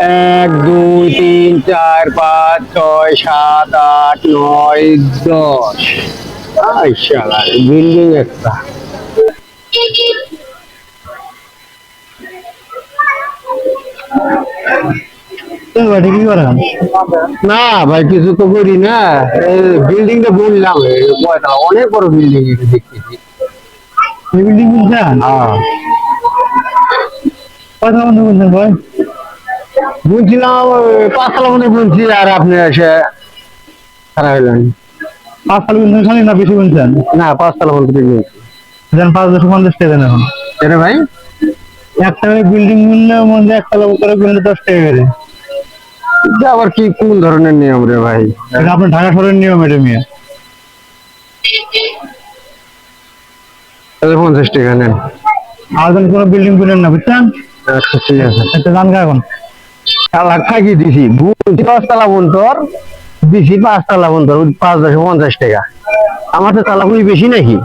এক দুই তিন চার পাঁচ ছয় সাত আট নয় 10। বিল্ডিং একটা। কি করেন? না ভাই কিছু তো করি না, বিল্ডিংটা বললাম কয়তলা, অনেক বড় বিল্ডিং এটা দেখতেছি। বিল্ডিং বুঝছেন? হ্যাঁ কথা বন্ধু বলছেন ভাই? বুঝছিলাম 5 তলা মনে বলছি, আর আপনি এসে খারাপ হইলেন। 5 সাল বলছেন খালি না বেশি বলছেন? না 5 তলা বলতে বলছি। দেন 5,50 টাকা দেন এখন। এটা ভাই একটা বিল্ডিং মূল্যের মধ্যে 1 তলা করে কিনলে 10 টাকা করে। এটা আবার কি কোন ধরনের নিয়ম রে ভাই? এটা আপনার ঢাকা শহরের নিয়ম এটা নিয়ে। তাহলে 50 টাকা নেন। আর যেন কোনো বিল্ডিং কিনেন না বুঝছেন? আচ্ছা ঠিক আছে। একটা দান এখন। তালা খাইয়ে দিছি, বুঝছি 10 তলা বন্তর দিছি, 5 তলা বন্তর 5 10 50 টাকা। আমার তো তালা খুবই বেশি নাকি?